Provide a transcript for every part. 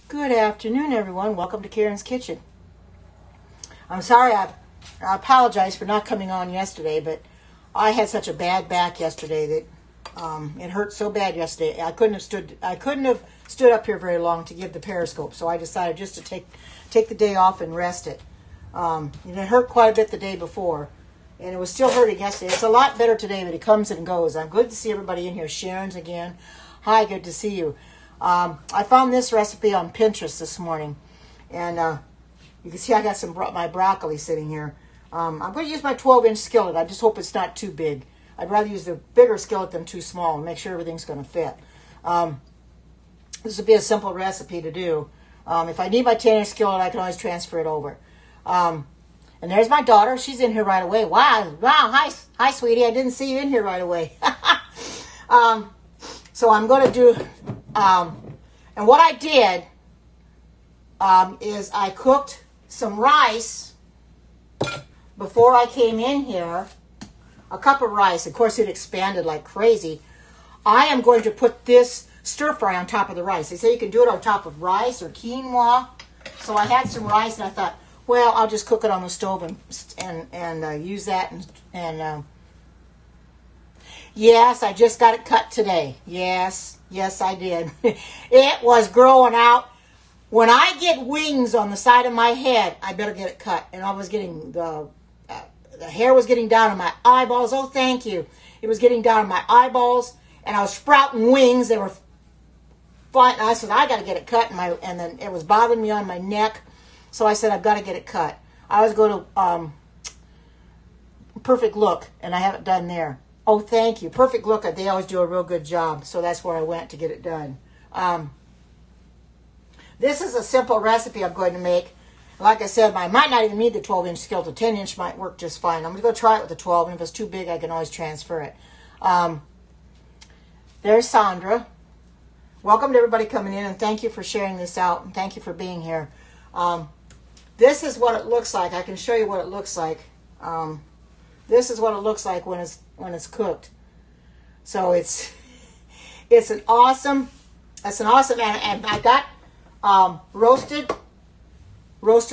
Good afternoon, everyone. Welcome to Karen's Kitchen. I'm sorry, I apologize for not coming on yesterday, but I had such a bad back yesterday that it hurt so bad yesterday. I couldn't have stood up here very long to give the Periscope, so I decided just to take the day off and rest it. And it hurt quite a bit the day before, and it was still hurting yesterday. It's a lot better today, but it comes and goes. I'm good to see everybody in here. Sharon's again. Hi, good to see you. I found this recipe on Pinterest this morning, and you can see I got my broccoli sitting here. I'm going to use my 12-inch skillet. I just hope it's not too big. I'd rather use the bigger skillet than too small and make sure everything's going to fit. This would be a simple recipe to do. If I need my 10-inch skillet, I can always transfer it over. And there's my daughter. She's in here right away. Wow. Hi, sweetie. I didn't see you in here right away. So I'm going to do... and what I did is I cooked some rice before I came in here, a cup of rice. Of course, it expanded like crazy. I am going to put this stir fry on top of the rice. They say you can do it on top of rice or quinoa. So I had some rice, and I thought, well, I'll just cook it on the stove and use that. Yes, I just got it cut today. Yes, I did. It was growing out. When I get wings on the side of my head, I better get it cut. And I was getting, the hair was getting down on my eyeballs. Oh, thank you. It was getting down on my eyeballs, and I was sprouting wings. They were fine. And I said, I got to get it cut. And then it was bothering me on my neck. So I said, I've got to get it cut. I always go to Perfect Look, and I have it done there. Oh, thank you. Perfect Look, they always do a real good job, so that's where I went to get it done. This is a simple recipe I'm going to make. Like I said, I might not even need the 12-inch skillet. The 10-inch might work just fine. I'm going to go try it with the 12, and if it's too big, I can always transfer it. There's Sandra. Welcome to everybody coming in, and thank you for sharing this out, and thank you for being here. This is what it looks like. I can show you what it looks like. This is what it looks like when it's cooked. So it's an awesome, and I got roasted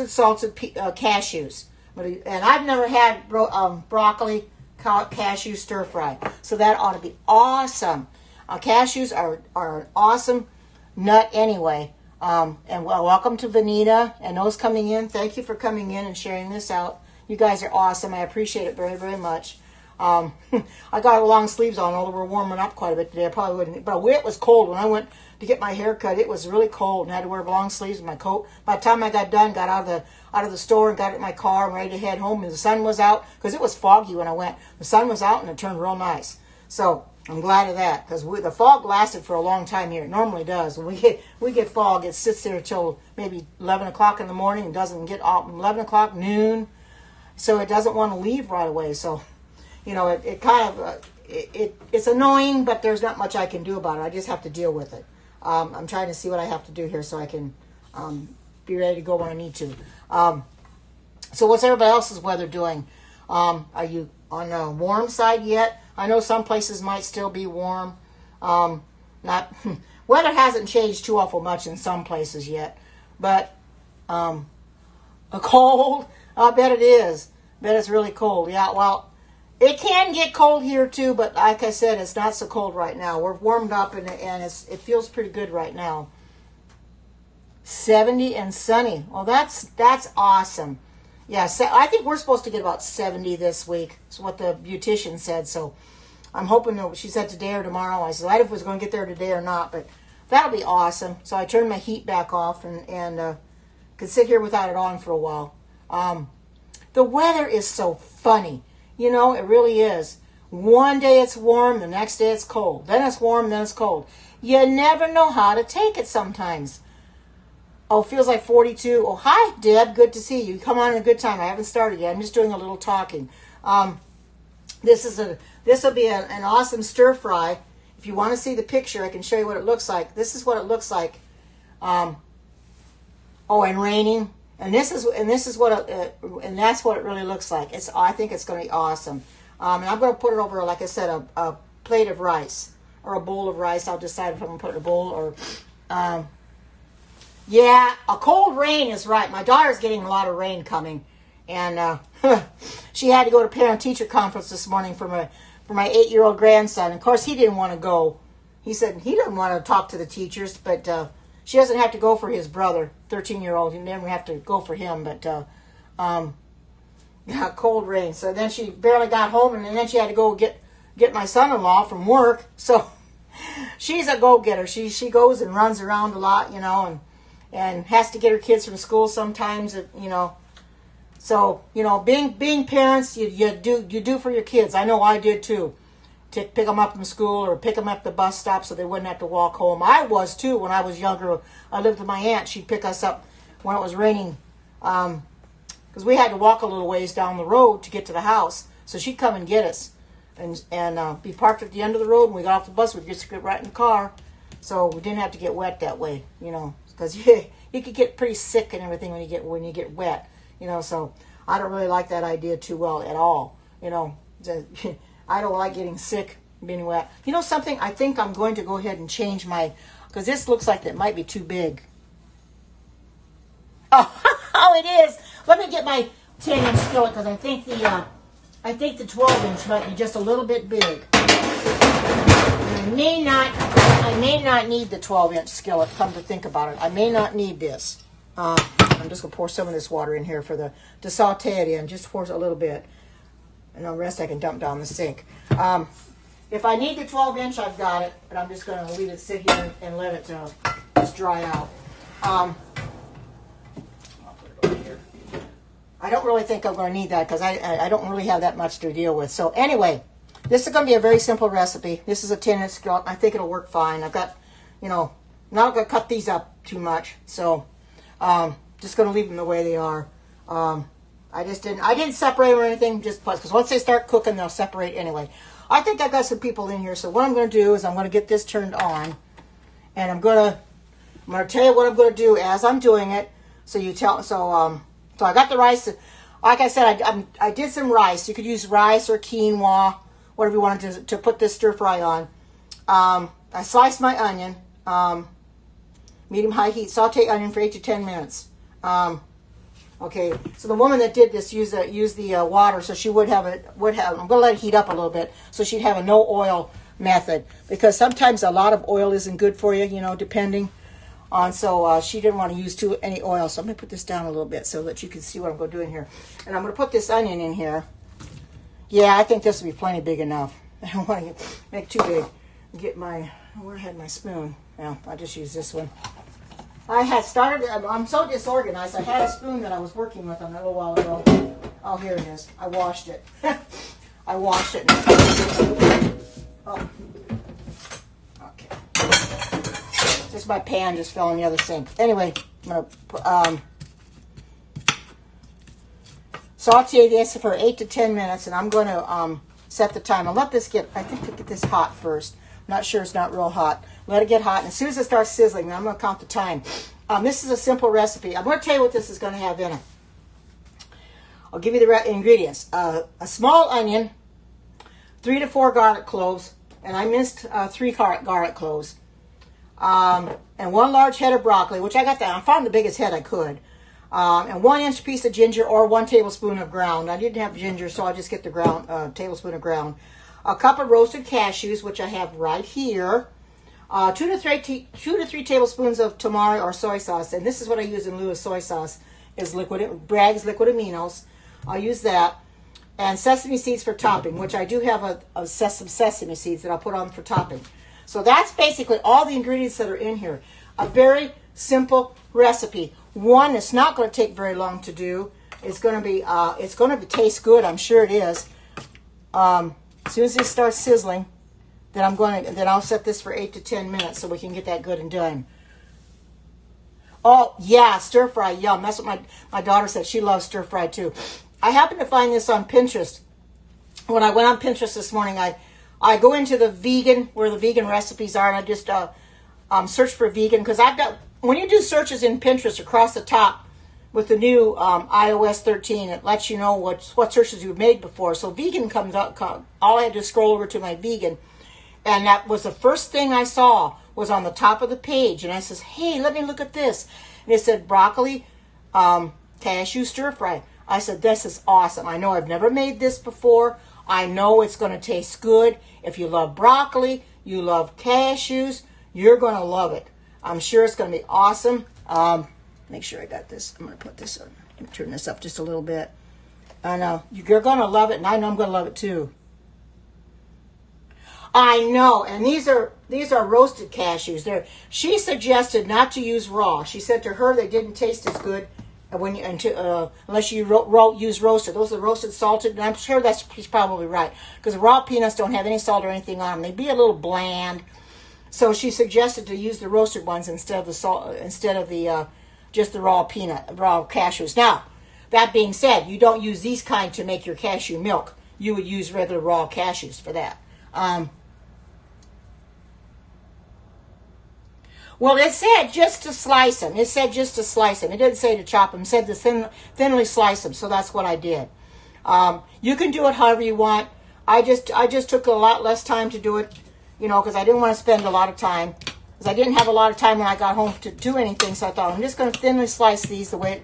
salted cashews. And I've never had broccoli cashew stir fry. So that ought to be awesome. Cashews are an awesome nut anyway. And welcome to Vanita and those coming in. Thank you for coming in and sharing this out. You guys are awesome. I appreciate it very, very much. I got long sleeves on, although we're warming up quite a bit today. I probably wouldn't. But it was cold. When I went to get my hair cut, it was really cold, and I had to wear long sleeves with my coat. By the time I got done, got out of the store and got in my car and ready to head home, and the sun was out, because it was foggy when I went. The sun was out, and it turned real nice. So I'm glad of that, because the fog lasted for a long time here. It normally does. When we get fog, it sits there till maybe 11 o'clock in the morning and doesn't get out 11 o'clock, noon. So it doesn't want to leave right away. So, you know, it kind of, it's annoying, but there's not much I can do about it. I just have to deal with it. I'm trying to see what I have to do here so I can be ready to go when I need to. So what's everybody else's weather doing? Are you on the warm side yet? I know some places might still be warm. Weather hasn't changed too awful much in some places yet. But a cold... I bet it is. Bet it's really cold. Yeah, well, it can get cold here too, but like I said, it's not so cold right now. We're warmed up, and it feels pretty good right now. 70 and sunny. Well, that's awesome. Yeah, I think we're supposed to get about 70 this week. That's what the beautician said. So I'm hoping that she said today or tomorrow. I said I don't know if it was going to get there today or not, but that'll be awesome. So I turned my heat back off and could sit here without it on for a while. The weather is so funny. You know, it really is. One day it's warm, the next day it's cold. Then it's warm, then it's cold. You never know how to take it sometimes. Oh, feels like 42. Oh, hi, Deb. Good to see you. Come on in a good time. I haven't started yet. I'm just doing a little talking. This will be an awesome stir fry. If you want to see the picture, I can show you what it looks like. This is what it looks like. Oh, and raining. And that's what it really looks like. I think it's going to be awesome. And I'm going to put it over, like I said, a plate of rice or a bowl of rice. I'll decide if I'm going to put it in a bowl or Yeah, a cold rain is right. My daughter's getting a lot of rain coming, and she had to go to parent-teacher conference this morning for my 8-year-old grandson. Of course, he didn't want to go. He said he didn't want to talk to the teachers, but she doesn't have to go for his brother, 13-year-old. He never have to go for him, but yeah, cold rain. So then she barely got home, and then she had to go get my son-in-law from work. So she's a go-getter. She goes and runs around a lot, and has to get her kids from school sometimes, So, being parents, you do for your kids. I know I did too. To pick them up from school or pick them up at the bus stop so they wouldn't have to walk home. I was too when I was younger. I lived with my aunt. She'd pick us up when it was raining because we had to walk a little ways down the road to get to the house. So she'd come and get us and be parked at the end of the road. When we got off the bus, we'd just get right in the car. So we didn't have to get wet that way, because you could get pretty sick and everything when you get wet, So I don't really like that idea too well at all, I don't like getting sick, being wet. Something? I think I'm going to go ahead and change because this looks like it might be too big. Oh, it is. Let me get my 10-inch skillet because I think the 12-inch might be just a little bit big. I may not need the 12-inch skillet. Come to think about it, I may not need this. I'm just gonna pour some of this water in here to saute it in. Just pour a little bit. And the rest I can dump down the sink. If I need the 12-inch, I've got it, but I'm just going to leave it sit here and let it just dry out. I'll put it over here. I don't really think I'm going to need that because I don't really have that much to deal with. So anyway, this is going to be a very simple recipe. This is a 10-inch skillet. I think it'll work fine. I've got, not going to cut these up too much. So just going to leave them the way they are. I didn't separate them or anything, just because once they start cooking, they'll separate anyway. I think I've got some people in here, so what I'm going to do is I'm going to get this turned on, and I'm going to tell you what I'm going to do as I'm doing it. So I got the rice. Like I said, I did some rice. You could use rice or quinoa, whatever you wanted to put this stir fry on. I sliced my onion, medium-high heat, saute onion for 8 to 10 minutes. Okay, so the woman that did this used the water, so she would have. I'm going to let it heat up a little bit, so she'd have a no oil method, because sometimes a lot of oil isn't good for you, depending on. So she didn't want to use any oil, so I'm going to put this down a little bit so that you can see what I'm going to do in here. And I'm going to put this onion in here. Yeah, I think this will be plenty big enough. I don't want to make too big. Where I had my spoon? Yeah, I'll just use this one. I'm so disorganized. I had a spoon that I was working with a little while ago. Oh, here it is. I washed it. I washed it. Oh. Okay. Just my pan just fell in the other sink. Anyway, I'm going to saute this for 8 to 10 minutes, and I'm going to set the time. I'll let this get this hot first. I'm not sure it's not real hot. Let it get hot, and as soon as it starts sizzling, then I'm going to count the time. This is a simple recipe. I'm going to tell you what this is going to have in it. I'll give you the ingredients. A small onion, 3 to 4 garlic cloves, and I minced 3 garlic cloves, and 1 large head of broccoli, which I found the biggest head I could, and 1-inch piece of ginger or 1 tablespoon of ground. I didn't have ginger, so I'll just get the tablespoon of ground. A cup of roasted cashews, which I have right here. 2 to 3 tablespoons of tamari or soy sauce, and this is what I use in lieu of soy sauce, is Bragg's liquid aminos. I'll use that. And sesame seeds for topping, which I do have some sesame seeds that I'll put on for topping. So that's basically all the ingredients that are in here. A very simple recipe. One, it's not going to take very long to do. It's going to taste good. I'm sure it is. As soon as it starts sizzling, then I'll set this for 8 to 10 minutes so we can get that good and done. Oh yeah, stir fry, yum. That's what my daughter said. She loves stir fry too. I happened to find this on Pinterest. When I went on Pinterest this morning, I go into where the vegan recipes are, and I just search for vegan, because when you do searches in Pinterest across the top with the new iOS 13, it lets you know what searches you've made before. So vegan comes up. All I had to scroll over to my vegan. And that was the first thing I saw, was on the top of the page. And I says, hey, let me look at this. and it said broccoli, cashew stir fry. I said, this is awesome. I know I've never made this before. I know it's going to taste good. If you love broccoli, you love cashews, you're going to love it. I'm sure it's going to be awesome. Make sure I got this. I'm going to put this on. Let me turn this up just a little bit. I know you're going to love it, and I know I'm going to love it too. I know, and these are roasted cashews. She suggested not to use raw. She said to her they didn't taste as good when you unless you use roasted. Those are roasted, salted, and I'm sure she's probably right because raw peanuts don't have any salt or anything on them. They'd be a little bland. So she suggested to use the roasted ones instead of the salt, instead of the just the raw cashews. Now, that being said, you don't use these kind to make your cashew milk. You would use regular raw cashews for that. Well, it said just to slice them. It said just to slice them. It didn't say to chop them. It said to thinly slice them. So that's what I did. You can do it however you want. I just took a lot less time to do it, because I didn't want to spend a lot of time. Because I didn't have a lot of time when I got home to do anything. So I thought, I'm just going to thinly slice these the way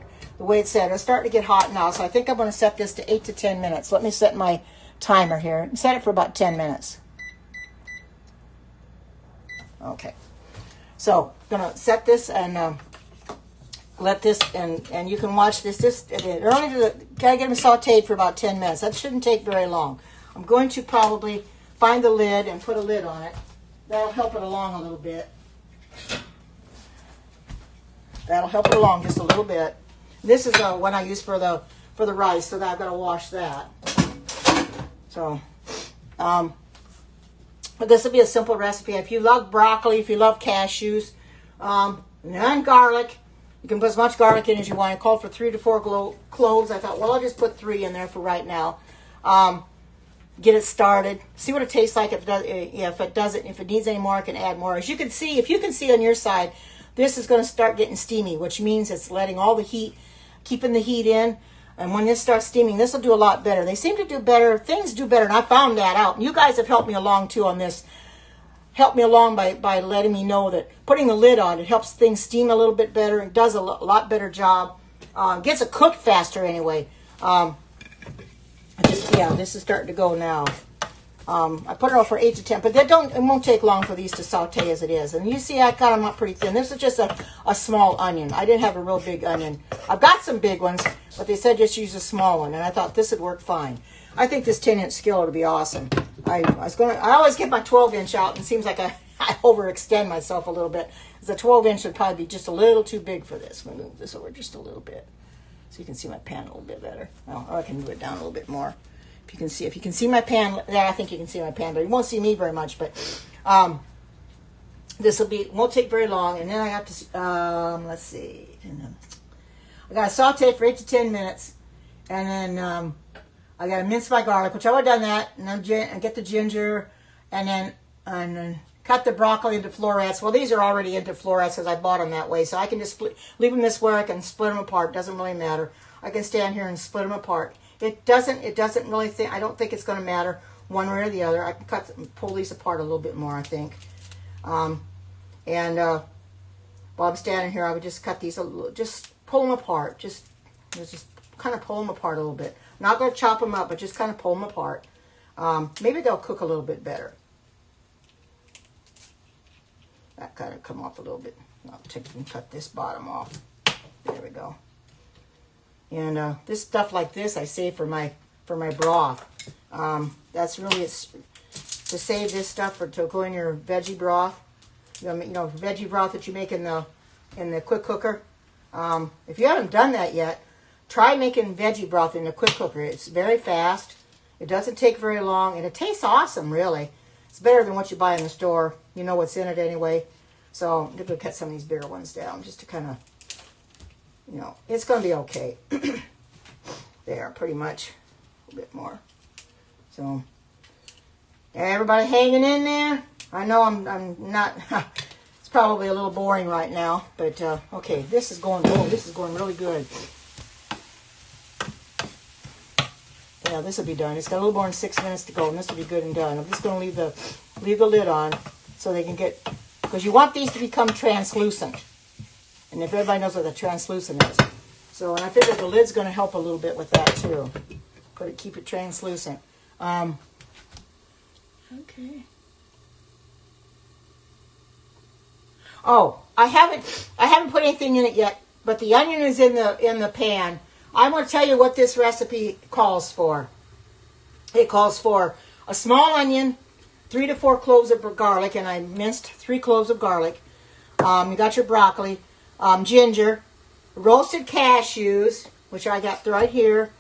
it said. It's starting to get hot now. So I think I'm going to set this to 8 to 10 minutes. Let me set my timer here. Set it for about 10 minutes. Okay. So I'm going to set this and let this, and you can watch this. Gotta get them sauteed for about 10 minutes. That shouldn't take very long. I'm going to probably find the lid and put a lid on it. That'll help it along a little bit. That'll help it along just a little bit. This is the one I use for the rice, so that I've got to wash that. So, but this will be a simple recipe. If you love broccoli, if you love cashews, and garlic, you can put as much garlic in as you want. I called for 3 to 4 cloves. I thought, well, I'll just put 3 in there for right now. Get it started. See what it tastes like. If it needs any more, I can add more. As you can see, if you can see on your side, this is going to start getting steamy, which means it's letting all the heat, keeping the heat in. And when this starts steaming, this will do a lot better. They seem to do better. Things do better, and I found that out. And you guys have helped me along, too, on this. Helped me along by letting me know that putting the lid on, it helps things steam a little bit better. It does a lot better job. Gets it cooked faster, anyway. This is starting to go now. I put it on for 8 to 10, but it won't take long for these to saute as it is. And you see, I cut them up pretty thin. This is just a small onion. I didn't have a real big onion. I've got some big ones, but they said just use a small one, and I thought this would work fine. I think this 10-inch skillet would be awesome. I always get my 12-inch out, and it seems like I overextend myself a little bit. The 12-inch would probably be just a little too big for this. I'm going to move this over just a little bit so you can see my pan a little bit better. Well, or I can move it down a little bit more. If you can see my pan, there, I think you can see my pan, but you won't see me very much. But this won't take very long, and then I have to let's see. I got to saute for 8 to 10 minutes, and then I got to mince my garlic, which I would have done that, and then get the ginger, and then cut the broccoli into florets. Well, these are already into florets because I bought them that way, so I can just leave them this way. I can split them apart. Doesn't really matter. I can stand here and split them apart. It doesn't really I don't think it's going to matter one way or the other. I can pull these apart a little bit more, I think. While I'm standing here, I would just cut these just pull them apart. Just kind of pull them apart a little bit. Not going to chop them up, but just kind of pull them apart. Maybe they'll cook a little bit better. That kind of come off a little bit. I'll take and cut this bottom off. There we go. And this stuff like this, I save for my broth. That's really to save this stuff to go in your veggie broth. Veggie broth that you make in the quick cooker. If you haven't done that yet, try making veggie broth in the quick cooker. It's very fast. It doesn't take very long, and it tastes awesome. Really, it's better than what you buy in the store. You know what's in it anyway. So I'm going to cut some of these bigger ones down just to kind of. It's going to be okay. There, pretty much. A little bit more. So, everybody hanging in there? I know I'm not, it's probably a little boring right now, but okay, this is going really good. Yeah, this will be done. It's got a little more than 6 minutes to go, and this will be good and done. I'm just going to leave the lid on so they can get, because you want these to become translucent. And if everybody knows what the translucent is. So, and I figured the lid's going to help a little bit with that too. Keep it translucent. Okay. Oh, I haven't put anything in it yet, but the onion is in the pan. I'm going to tell you what this recipe calls for. It calls for a small onion, 3 to 4 cloves of garlic, and I minced 3 cloves of garlic. You got your broccoli, ginger, roasted cashews, which I got right here,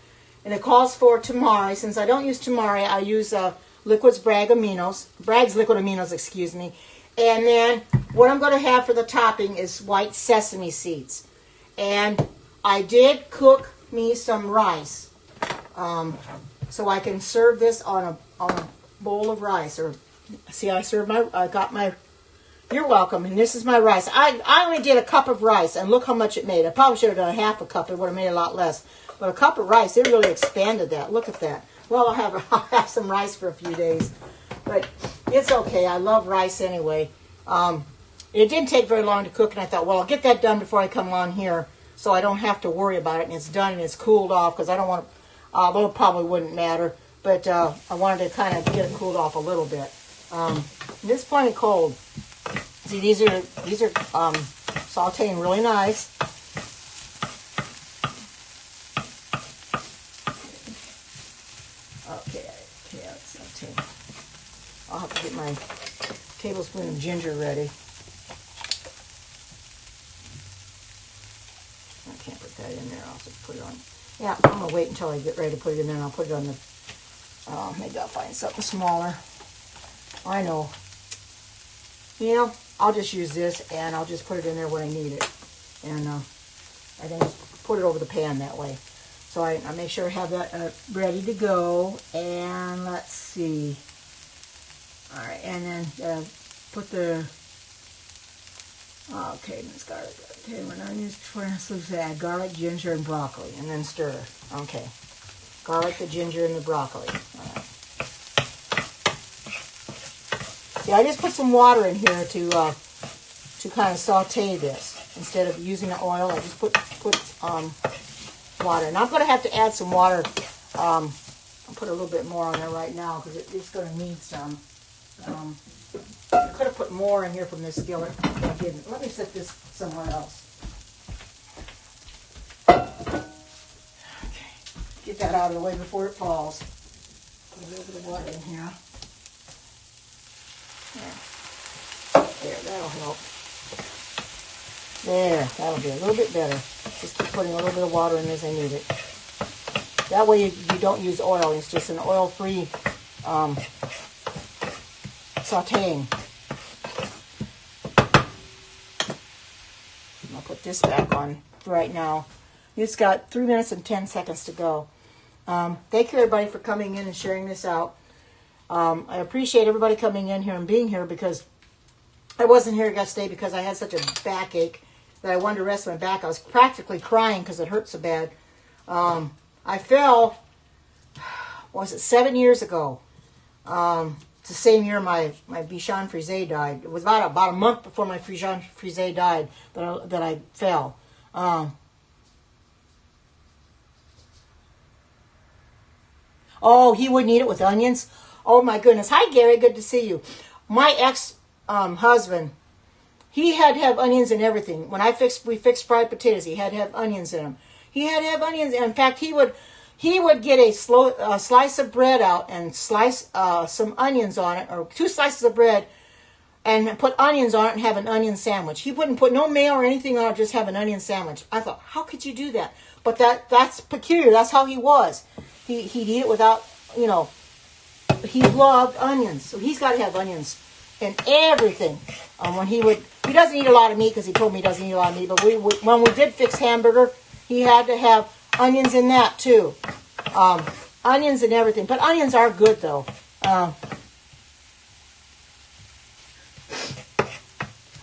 and it calls for tamari. Since I don't use tamari, I use Liquid's Bragg's liquid aminos, excuse me. And then what I'm going to have for the topping is white sesame seeds. And I did cook me some rice, so I can serve this on a bowl of rice. Or see, I got my. You're welcome. And this is my rice. I only did a cup of rice, and look how much it made. I probably should have done half a cup. It would have made a lot less. But a cup of rice, it really expanded that. Look at that. Well, I'll have some rice for a few days, but it's okay. I love rice anyway. It didn't take very long to cook, and I thought, well, I'll get that done before I come on here, so I don't have to worry about it, and it's done and it's cooled off, because I don't want to, although it probably wouldn't matter, but I wanted to kind of get it cooled off a little bit. It's plenty cold. See, these are sauteing really nice. Okay, let's saute. I'll have to get my tablespoon of ginger ready. I can't put that in there. I'll just put it on. Yeah, I'm gonna wait until I get ready to put it in there, and I'll put it on the. Maybe I'll find something smaller. I know. You know, I'll just use this, and I'll just put it in there when I need it, and I can just put it over the pan that way. So I make sure I have that ready to go, and let's see. All right, and then put the. Okay, it's garlic. Okay, when onions, let's add garlic, ginger, and broccoli, and then stir. Okay, garlic, the ginger, and the broccoli. All right. Yeah, I just put some water in here to kind of saute this. Instead of using the oil, I just put water. And I'm going to have to add some water. I'll put a little bit more on there right now because it's going to need some. I could have put more in here from this skillet, but I didn't. Let me set this somewhere else. Okay, get that out of the way before it falls. Put a little bit of water in here. There, that'll help. There, that'll be a little bit better. Just keep putting a little bit of water in as I need it. That way you don't use oil. It's just an oil-free sauteing. I'll put this back on right now. It's got 3 minutes and 10 seconds to go. Thank you, everybody, for coming in and sharing this out. I appreciate everybody coming in here and being here, because I wasn't here yesterday because I had such a backache that I wanted to rest my back. I was practically crying because it hurt so bad. I fell, was it 7 years ago? It's the same year my Bichon Frise died. It was about a month before my Bichon Frise died that I fell. Oh, he wouldn't eat it with onions? Oh my goodness. Hi Gary, good to see you. My ex-husband, he had to have onions in everything. When we fixed fried potatoes, he had to have onions in them. He had to have onions. In fact, he would get a slice of bread out and slice some onions on it, or 2 slices of bread, and put onions on it and have an onion sandwich. He wouldn't put no mayo or anything on it, just have an onion sandwich. I thought, how could you do that? But that's peculiar. That's how he was. He'd eat it without, you know, he loved onions. So he's got to have onions in everything. He doesn't eat a lot of meat because he told me he doesn't eat a lot of meat. But when we did fix hamburger, he had to have onions in that too. Onions and everything. But onions are good though.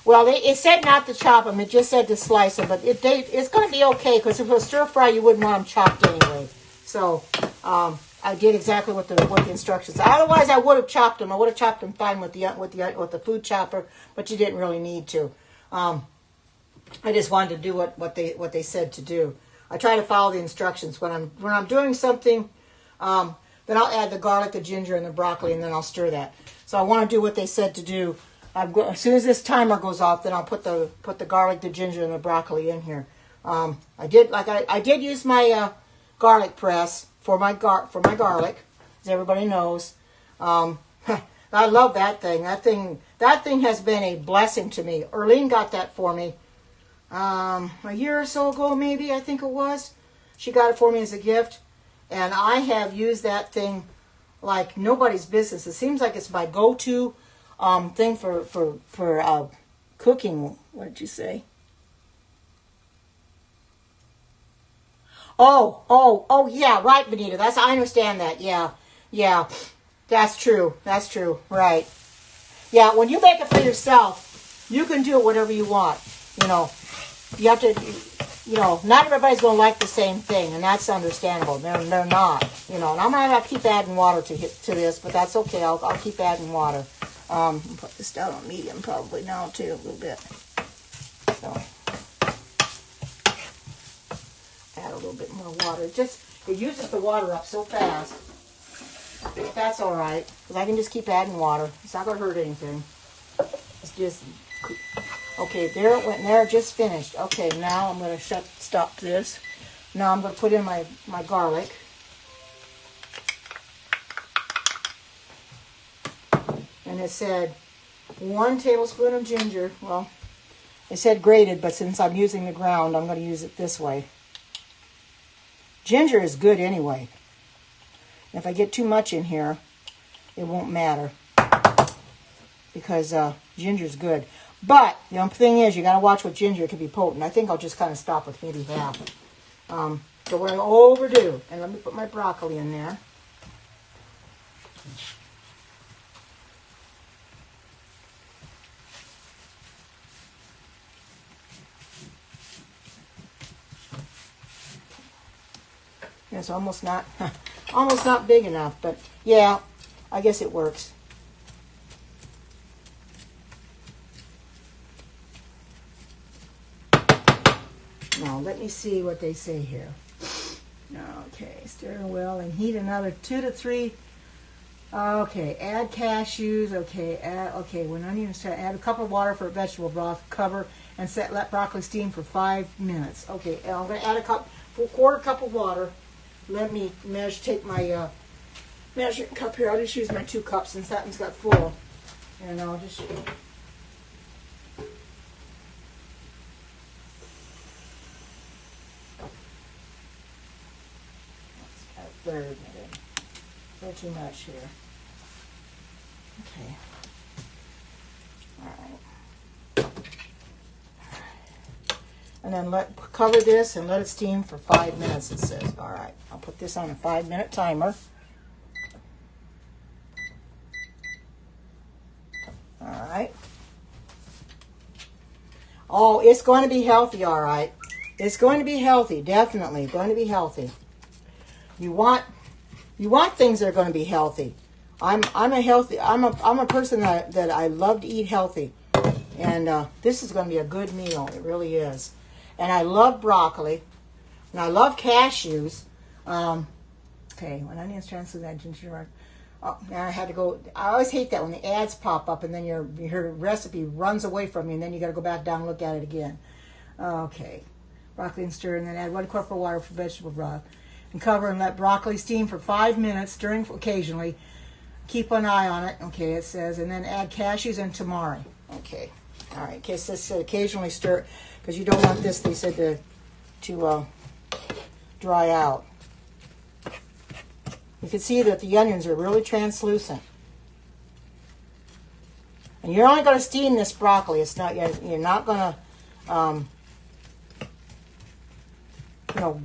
Well, it said not to chop them. It just said to slice them. But it's going to be okay, because if it was stir fry, you wouldn't want them chopped anyway. So I did exactly what the instructions. Otherwise, I would have chopped them. I would have chopped them fine with the food chopper, but you didn't really need to. I just wanted to do what they said to do. I try to follow the instructions when I'm doing something. Then I'll add the garlic, the ginger, and the broccoli, and then I'll stir that. So I want to do what they said to do. As soon as this timer goes off, then I'll put the garlic, the ginger, and the broccoli in here. I did use my garlic press for my garlic, as everybody knows. I love that thing. That thing has been a blessing to me. Erlene got that for me a year or so ago, maybe, I think it was. She got it for me as a gift, and I have used that thing like nobody's business. It seems like it's my go-to thing for cooking. What did you say? Oh, yeah, right, Benita. I understand that. Yeah, that's true. Right. Yeah, when you make it for yourself, you can do it whatever you want. You have to, not everybody's going to like the same thing, and that's understandable. They're not, and I'm going to have to keep adding water to this, but that's okay. I'll keep adding water. Put this down on medium probably now, too, a little bit. So, add a little bit more water. It uses the water up so fast. But that's all right, because I can just keep adding water. It's not going to hurt anything. It's just, okay, there it went, and there it just finished. Okay, now I'm going to stop this. Now I'm going to put in my garlic. And it said 1 tablespoon of ginger. Well, it said grated, but since I'm using the ground, I'm going to use it this way. Ginger is good anyway. If I get too much in here, it won't matter, because ginger's good. But the thing is, you got to watch with ginger. It can be potent. I think I'll just kind of stop with maybe half. So we're going to overdo. And let me put my broccoli in there. It's almost not big enough, but yeah, I guess it works. Now let me see what they say here. Okay, stir well and heat another 2 to 3. Okay, add cashews. Okay, when onions, add a cup of water for vegetable broth. Cover and let broccoli steam for 5 minutes. Okay, and I'm going to add a quarter cup of water. Let me take my measuring cup here. I'll just use my 2 cups since that one's got full. And I'll just... Let's add a third. Not too much here. Okay. All right. And then cover this and let it steam for 5 minutes, it says. All right, I'll put this on a 5-minute timer. All right. Oh, it's going to be healthy, all right. It's going to be healthy, definitely going to be healthy. You want things that are going to be healthy. I'm a person that I love to eat healthy, and this is going to be a good meal. It really is. And I love broccoli, and I love cashews. Okay, when onions translucent, that ginger. Oh, now I had to go. I always hate that when the ads pop up and then your recipe runs away from you, and then you got to go back down and look at it again. Okay, broccoli and stir, and then add 1 quart of water for vegetable broth, and cover and let broccoli steam for 5 minutes, stirring occasionally. Keep an eye on it. Okay, it says, and then add cashews and tamari. Okay, all right. Okay, so it said occasionally stir, because you don't want this. They said to dry out. You can see that the onions are really translucent. And you're only going to steam this broccoli. It's not, you're not going to,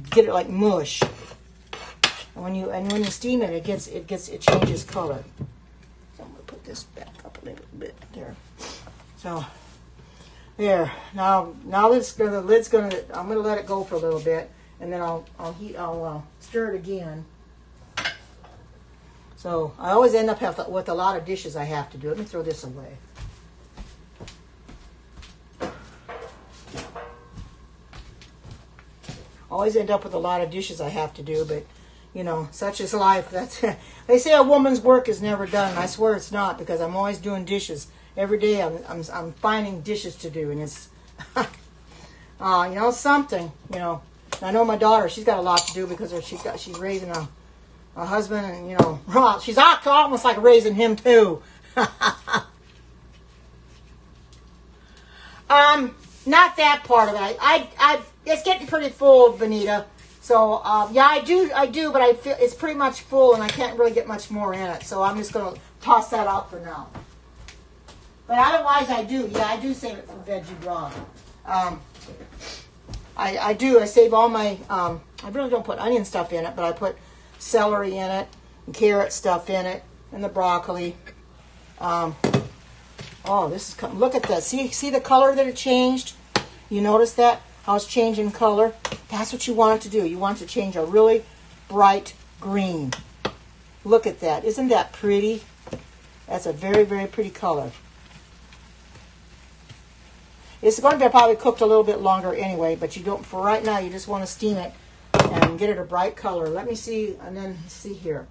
get it like mush. And when you steam it, it changes color. So I'm going to put this back up a little bit there. So there. Now the lid's going to. I'm going to let it go for a little bit, and then I'll stir it again. So I always end up with a lot of dishes I have to do. Let me throw this away. always end up with a lot of dishes I have to do, but you know, such is life. That's they say a woman's work is never done, and I swear it's not, because I'm always doing dishes every day. I'm finding dishes to do, and it's you know, something. You know, I know my daughter. She's got a lot to do because she's raising a husband, and you know, she's almost like raising him too. Not that part of it. It's getting pretty full, Benita. So, yeah, I do, but I feel it's pretty much full, and I can't really get much more in it. So I'm just going to toss that out for now. But otherwise, I do save it for veggie broth. I do. I save all my, I really don't put onion stuff in it, but I put celery in it, and carrot stuff in it, and the broccoli. Oh, this is, look at this. See the color that it changed? You notice that? How it's changing color? That's what you want it to do. You want it to change a really bright green. Look at that. Isn't that pretty? That's a very, very pretty color. It's going to be probably cooked a little bit longer anyway, but you don't, for right now, you just want to steam it and get it a bright color. Let me see, and then see here.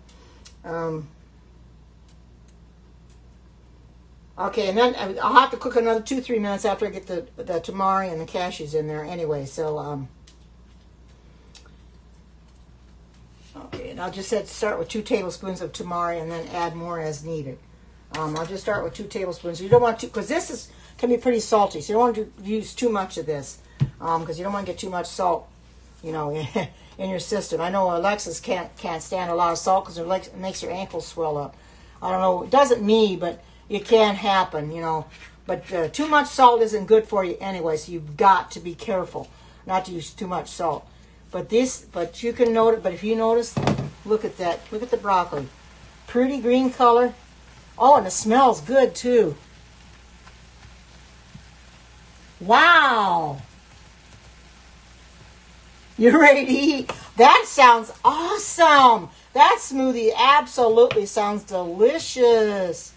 Okay, and then I'll have to cook another 2-3 minutes after I get the tamari and the cashews in there anyway. So, okay, and I'll just start with 2 tablespoons of tamari and then add more as needed. I'll just start with 2 tablespoons. You don't want to, because this can be pretty salty, so you don't want to use too much of this, because you don't want to get too much salt, you know, in your system. I know Alexis can't stand a lot of salt because it makes your ankles swell up. I don't know, it doesn't me, but it can happen, you know. But too much salt isn't good for you anyway, so you've got to be careful not to use too much salt. But you can notice, but if you notice, look at that. Look at the broccoli. Pretty green color. Oh, and it smells good too. Wow. You're ready to eat. That sounds awesome. That smoothie absolutely sounds delicious.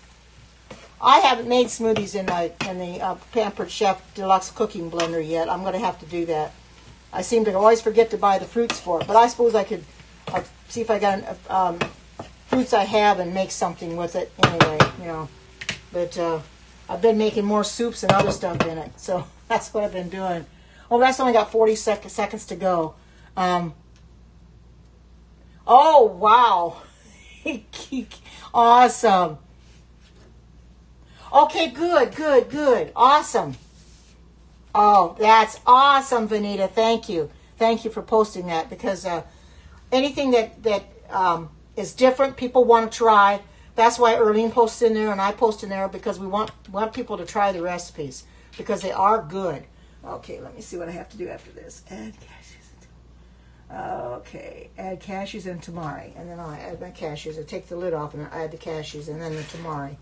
I haven't made smoothies in the Pampered Chef Deluxe Cooking Blender yet. I'm going to have to do that. I seem to always forget to buy the fruits for it, but I suppose I could see if I got fruits I have and make something with it anyway, you know. But I've been making more soups and other stuff in it, so that's what I've been doing. Oh, that's only got 40 seconds to go. Oh, wow. Awesome. Okay, good. Awesome. Oh, that's awesome, Vanita. Thank you. Thank you for posting that, because anything that is different, people want to try. That's why Erlene posts in there and I post in there, because we want people to try the recipes, because they are good. Okay, let me see what I have to do after this. Add cashews. Okay, add cashews and tamari. And then I'll add my cashews. I take the lid off and I add the cashews and then the tamari.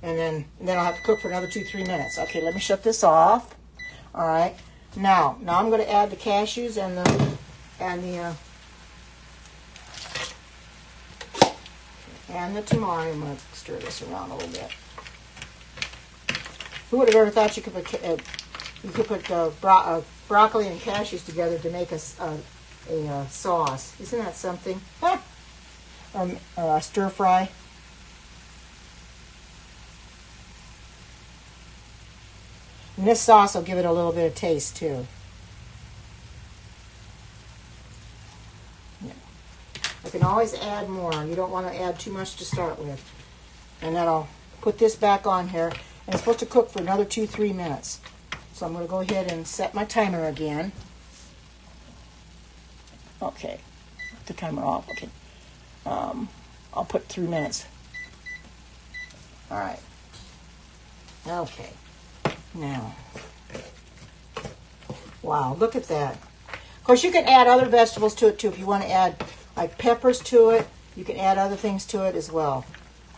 And then I'll have to cook for another 2-3 minutes. Okay, let me shut this off. All right. Now I'm going to add the cashews and the tamari. I'm going to stir this around a little bit. Who would have ever thought you could put broccoli and cashews together to make a sauce? Isn't that something? Stir fry. And this sauce will give it a little bit of taste too. Yeah. I can always add more. You don't want to add too much to start with. And then I'll put this back on here. And it's supposed to cook for another 2-3 minutes. So I'm going to go ahead and set my timer again. Okay. Put the timer off. Okay. I'll put 3 minutes. All right. Okay. Now, wow, look at that. Of course, you can add other vegetables to it too. If you want to add like peppers to it, you can add other things to it as well.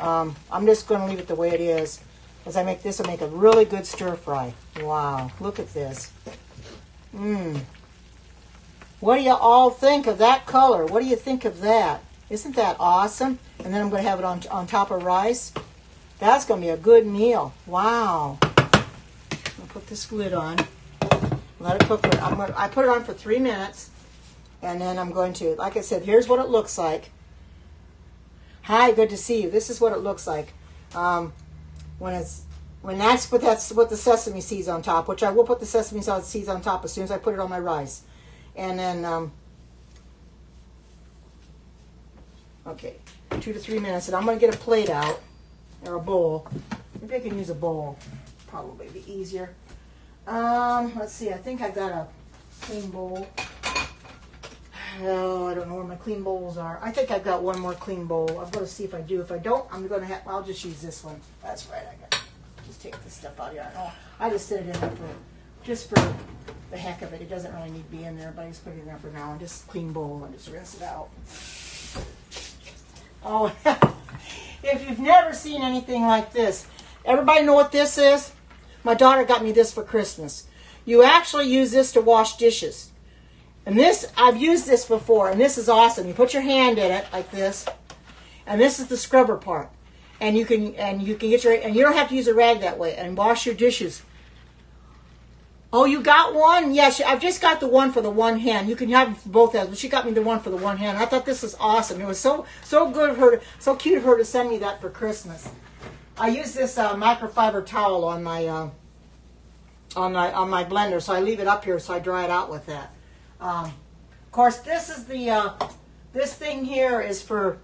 I'm just going to leave it the way it is. As I make this, I'll make a really good stir fry. Wow, look at this. What do you all think of that color? What do you think of that? Isn't that awesome? And then I'm going to have it on top of rice. That's going to be a good meal. Wow. I'll put this lid on. Let it cook for, I put it on for 3 minutes. And then I'm going to, like I said, here's what it looks like. Hi, good to see you. This is what it looks like. That's what the sesame seeds on top, which I will put the sesame seeds on top as soon as I put it on my rice. And then, okay, 2 to 3 minutes. And I'm going to get a plate out, or a bowl. Maybe I can use a bowl. Probably be easier. Let's see, I think I got a clean bowl. Oh, I don't know where my clean bowls are. I think I've got one more clean bowl. I'm going to see if I do. If I don't, I'll just use this one. That's right, just take this stuff out of here. Oh, I just set it in there just for the heck of it. It doesn't really need to be in there, but I just put it in there for now. And just clean bowl and just rinse it out. Oh, if you've never seen anything like this, everybody know what this is? My daughter got me this for Christmas. You actually use this to wash dishes. And this, I've used this before, and this is awesome. You put your hand in it like this, and this is the scrubber part. And you can get your, and you don't have to use a rag that way, and wash your dishes. Oh, you got one? Yes, I've just got the one for the one hand. You can have them for both hands, but she got me the one for the one hand. I thought this was awesome. It was so good of her, so cute of her to send me that for Christmas. I use this microfiber towel on my blender, so I leave it up here so I dry it out with that. Of course, this is this thing here is for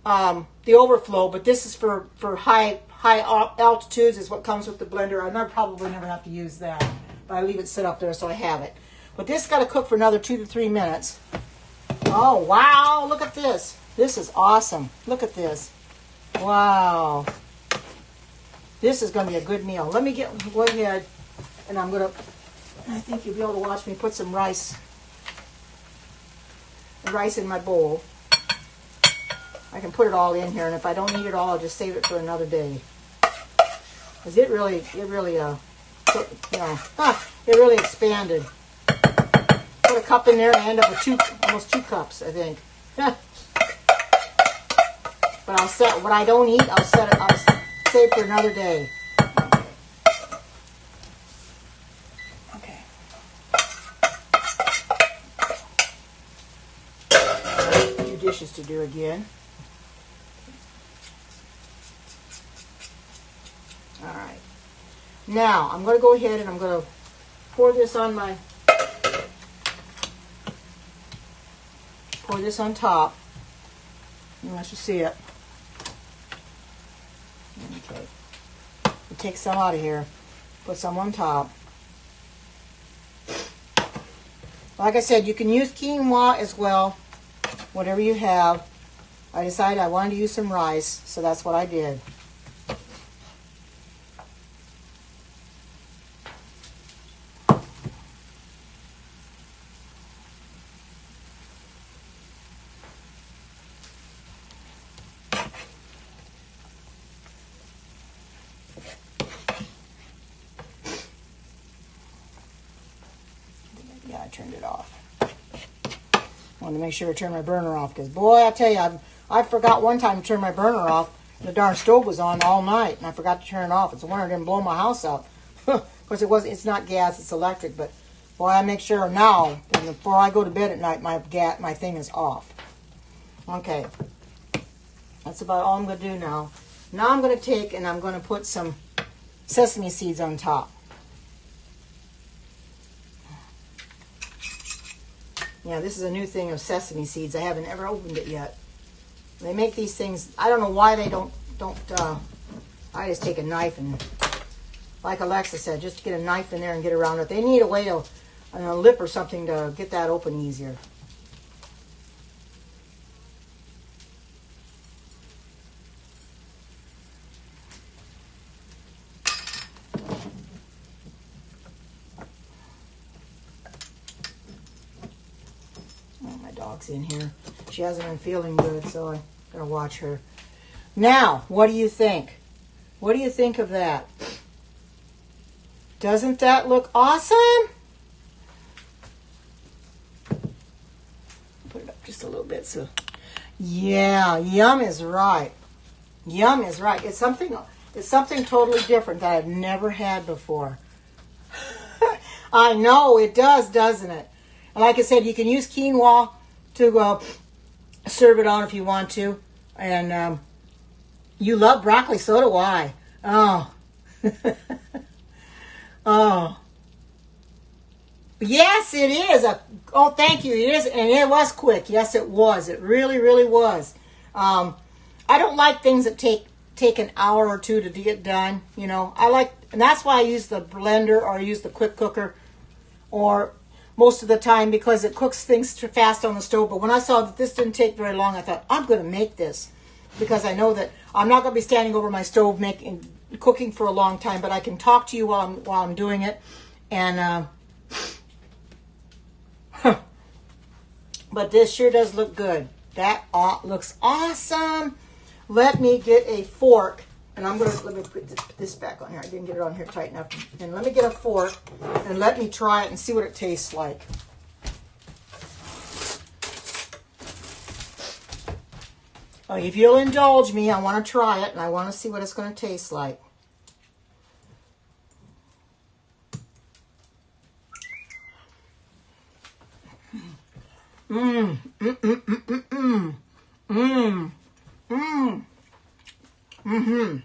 the overflow, but this is for high altitudes is what comes with the blender. I probably never have to use that, but I leave it sit up there so I have it. But this got to cook for another 2 to 3 minutes. Oh, wow, look at this. This is awesome. Look at this. Wow. This is going to be a good meal. Let me go ahead, and I think you'll be able to watch me put some rice in my bowl. I can put it all in here, and if I don't need it all, I'll just save it for another day. Because it really expanded. Put a cup in there, and I end up with almost 2 cups, I think. But what I don't eat, I'll save for another day. Dishes to do again. All right. Now I'm going to go ahead and I'm going to pour this on top. You want you see it. Okay. Take some out of here. Put some on top. Like I said, you can use quinoa as well. Whatever you have. I decided I wanted to use some rice, so that's what I did. Yeah, I turned it off. I wanted to make sure I turned my burner off because, boy, I tell you, I forgot one time to turn my burner off. The darn stove was on all night, and I forgot to turn it off. It's a wonder it didn't blow my house up. Of course, it's not gas, it's electric, but, boy, I make sure now, before I go to bed at night, my thing is off. Okay. That's about all I'm going to do now. Now I'm going to take and I'm going to put some sesame seeds on top. Yeah, this is a new thing of sesame seeds. I haven't ever opened it yet. They make these things, I don't know why they don't I just take a knife and, like Alexa said, just get a knife in there and get around it. They need a way to, a lip or something to get that open easier. Dog's in here. She hasn't been feeling good, so I'm going to watch her. Now, what do you think? What do you think of that? Doesn't that look awesome? Put it up just a little bit. So, yeah, yum is right. Yum is right. It's something totally different that I've never had before. I know, it does, doesn't it? Like I said, you can use quinoa to serve it on if you want to. And you love broccoli, so do I. Oh. Oh. Yes, it is. Oh, thank you. It is, and it was quick. Yes, it was. It really, really was. I don't like things that take an hour or two to get done. You know, and that's why I use the blender or I use the quick cooker, or most of the time, because it cooks things fast on the stove. But when I saw that this didn't take very long, I thought, I'm going to make this, because I know that I'm not going to be standing over my stove cooking for a long time. But I can talk to you while I'm doing it, and. But this sure does look good. That looks awesome. Let me get a fork, and let me put this back on here. I didn't get it on here tight enough. And let me get a fork, and let me try it and see what it tastes like. If you'll indulge me, I want to try it, and I want to see what it's going to taste like. Mmm, mmm, mmm, mmm, mmm, mmm, mmm, mm-hmm.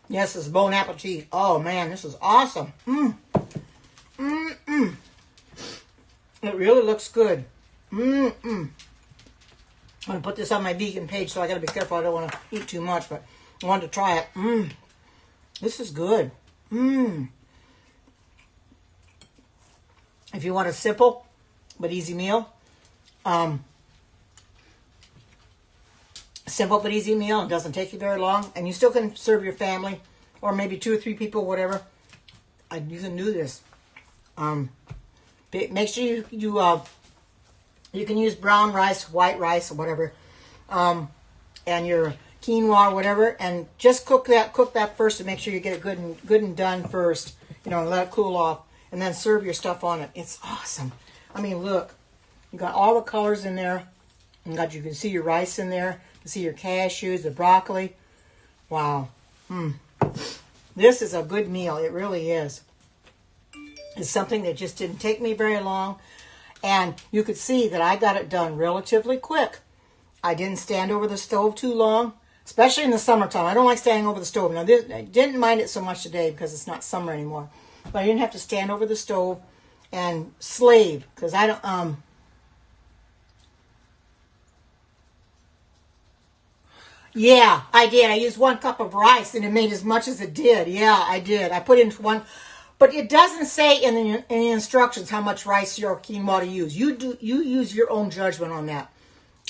Yes, it's bon appetit. Oh man, this is awesome. Mmm, mmm, mmm. It really looks good. Mmm, mmm. I'm gonna put this on my vegan page, so I gotta be careful. I don't want to eat too much, but I wanted to try it. Mmm, this is good. Mmm. If you want a simple but easy meal, simple but easy meal, it doesn't take you very long, and you still can serve your family or maybe 2 or 3 people, whatever. You can do this. Make sure you can use brown rice, white rice, or whatever, and your quinoa or whatever, and just cook that first to make sure you get it good and done first. You know, and let it cool off. And then serve your stuff on it. It's awesome. I mean, look. You got all the colors in there. You can see your rice in there. You can see your cashews, the broccoli. Wow. This is a good meal. It really is. It's something that just didn't take me very long. And you could see that I got it done relatively quick. I didn't stand over the stove too long, especially in the summertime. I don't like standing over the stove. Now, I didn't mind it so much today because it's not summer anymore. But I didn't have to stand over the stove and slave, because I don't, yeah, I did. I used 1 cup of rice, and it made as much as it did. Yeah, I did. I put in 1, but it doesn't say in the instructions how much rice or quinoa to use. You use your own judgment on that.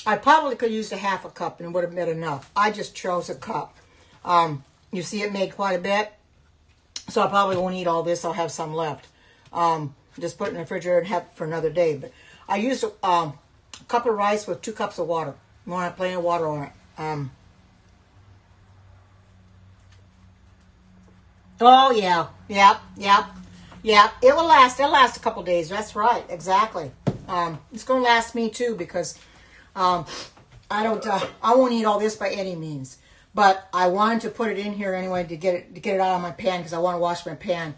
I probably could have used a half a cup, and it would have been enough. I just chose a cup. You see it made quite a bit. So I probably won't eat all this. I'll have some left. Just put it in the refrigerator and have it for another day. But I used a cup of rice with 2 cups of water. You want plenty of water on it. Oh, yeah. Yep. It will last. It'll last a couple days. That's right. Exactly. It's going to last me, too, because I won't eat all this by any means. But I wanted to put it in here anyway to get it out of my pan, because I want to wash my pan.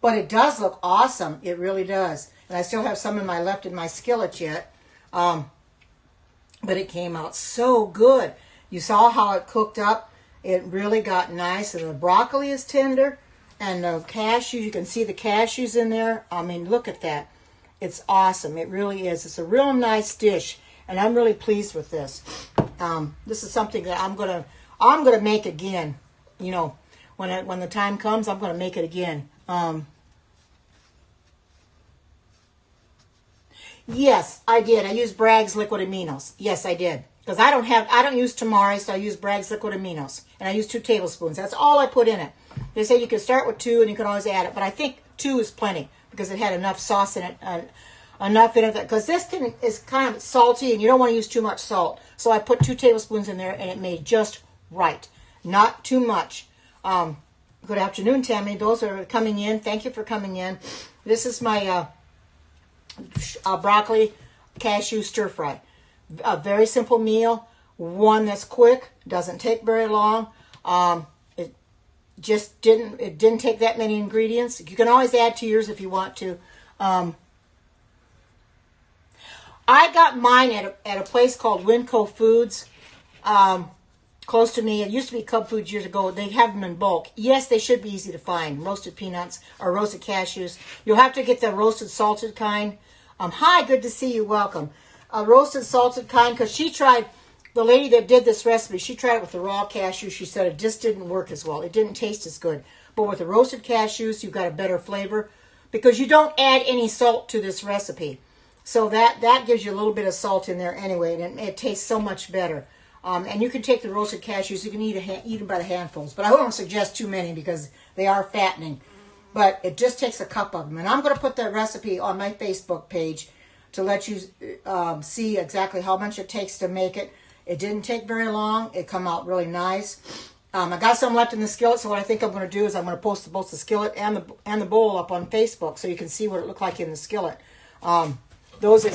But it does look awesome. It really does. And I still have some left in my skillet yet. But it came out so good. You saw how it cooked up. It really got nice. And the broccoli is tender. And the cashews, you can see the cashews in there. I mean, look at that. It's awesome. It really is. It's a real nice dish. And I'm really pleased with this. This is something that I'm going to make again. You know, when the time comes, I'm going to make it again. Yes, I did. I used Bragg's liquid aminos. Yes, I did. Because I don't use tamari, so I use Bragg's liquid aminos. And I use 2 tablespoons. That's all I put in it. They say you can start with 2 and you can always add it. But I think 2 is plenty, because it had enough sauce in it. Enough in it, because this thing is kind of salty and you don't want to use too much salt. So I put 2 tablespoons in there, and it made just right. Not too much. Good afternoon, Tammy. Those are coming in. Thank you for coming in. This is my broccoli cashew stir fry. A very simple meal. One that's quick. Doesn't take very long. Just didn't take that many ingredients. You can always add to yours if you want to. I got mine at a place called Winco Foods, close to me. It used to be Cub Foods years ago. They have them in bulk. Yes, they should be easy to find. Roasted peanuts or roasted cashews. You'll have to get the roasted salted kind. Hi, good to see you. Welcome. Roasted salted kind, because she tried, the lady that did this recipe, she tried it with the raw cashews. She said it just didn't work as well. It didn't taste as good. But with the roasted cashews, you've got a better flavor because you don't add any salt to this recipe. So that gives you a little bit of salt in there anyway, and it tastes so much better. And you can take the roasted cashews, you can eat them by the handfuls. But I don't suggest too many because they are fattening. But it just takes a cup of them. And I'm going to put that recipe on my Facebook page to let you see exactly how much it takes to make it. It didn't take very long. It come out really nice. I got some left in the skillet, so what I think I'm going to do is I'm going to post both the skillet and the bowl up on Facebook so you can see what it looked like in the skillet. Those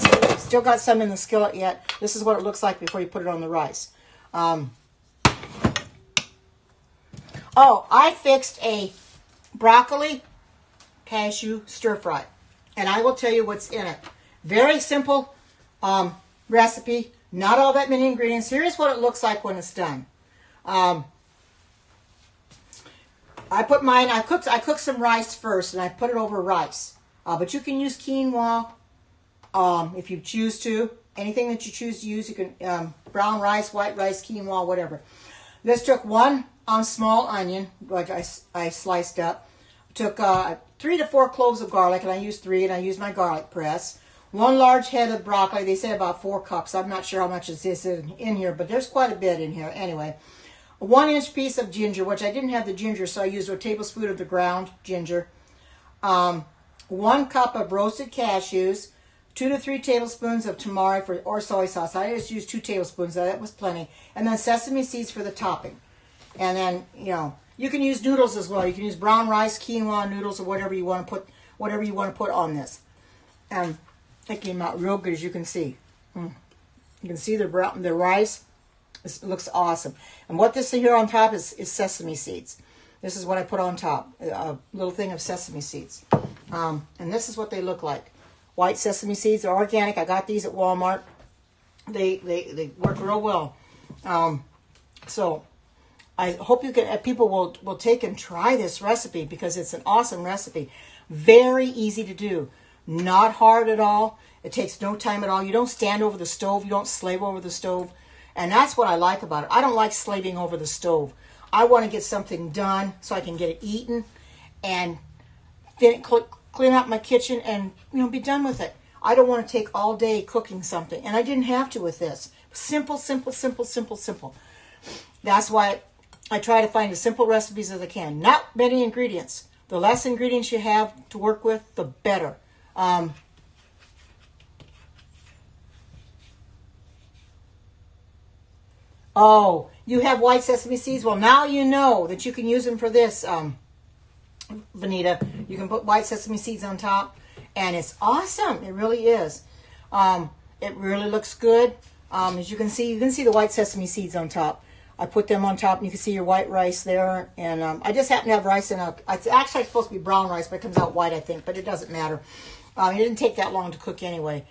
still got some in the skillet yet. This is what it looks like before you put it on the rice. Oh, I fixed a broccoli cashew stir fry, and I will tell you what's in it. Very simple recipe. Not all that many ingredients. Here's what it looks like when it's done. I put mine. I cooked some rice first, and I put it over rice. But you can use quinoa. If you choose to, anything that you choose to use, you can, brown rice, white rice, quinoa, whatever. This took one small onion, like I sliced up. Took 3 to 4 cloves of garlic, and I used 3, and I used my garlic press. 1 large head of broccoli. They say about 4 cups. I'm not sure how much is this in here, but there's quite a bit in here. Anyway, a 1-inch piece of ginger, which I didn't have the ginger, so I used a tablespoon of the ground ginger. 1 cup of roasted cashews. 2 to 3 tablespoons of tamari or soy sauce. I just used 2 tablespoons. That was plenty. And then sesame seeds for the topping. And then, you can use noodles as well. You can use brown rice, quinoa, noodles, or whatever you want to put on this. And it came out real good, as you can see. You can see the rice. It looks awesome. And what this here on top is sesame seeds. This is what I put on top. A little thing of sesame seeds. And this is what they look like. White sesame seeds are organic. I got these at Walmart. They work real well. So I hope people will take and try this recipe because it's an awesome recipe. Very easy to do. Not hard at all. It takes no time at all. You don't stand over the stove. You don't slave over the stove. And that's what I like about it. I don't like slaving over the stove. I want to get something done so I can get it eaten and then clean up my kitchen and be done with it. I don't want to take all day cooking something, and I didn't have to with this. Simple, simple, simple, simple, simple. That's why I try to find as simple recipes as I can. Not many ingredients. The less ingredients you have to work with, the better. Oh, you have white sesame seeds? Well, now you know that you can use them for this. Vanita, you can put white sesame seeds on top, and it's awesome. It really is. It really looks good. As you can see the white sesame seeds on top. I put them on top, and you can see your white rice there. And I just happen to have rice in it's actually supposed to be brown rice, but it comes out white, I think. But it doesn't matter. It didn't take that long to cook anyway.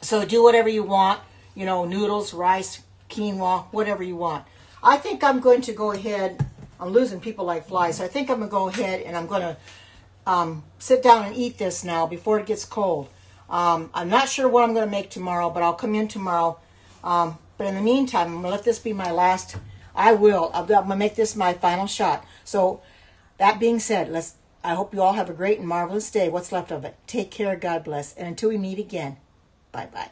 So do whatever you want. Noodles, rice, quinoa, whatever you want. I think I'm going to go ahead. I'm losing people like flies, so I think I'm going to go ahead and I'm going to sit down and eat this now before it gets cold. I'm not sure what I'm going to make tomorrow, but I'll come in tomorrow. But in the meantime, I'm going to let this be my last. I'm going to make this my final shot. So that being said, I hope you all have a great and marvelous day, what's left of it. Take care, God bless, and until we meet again, bye-bye.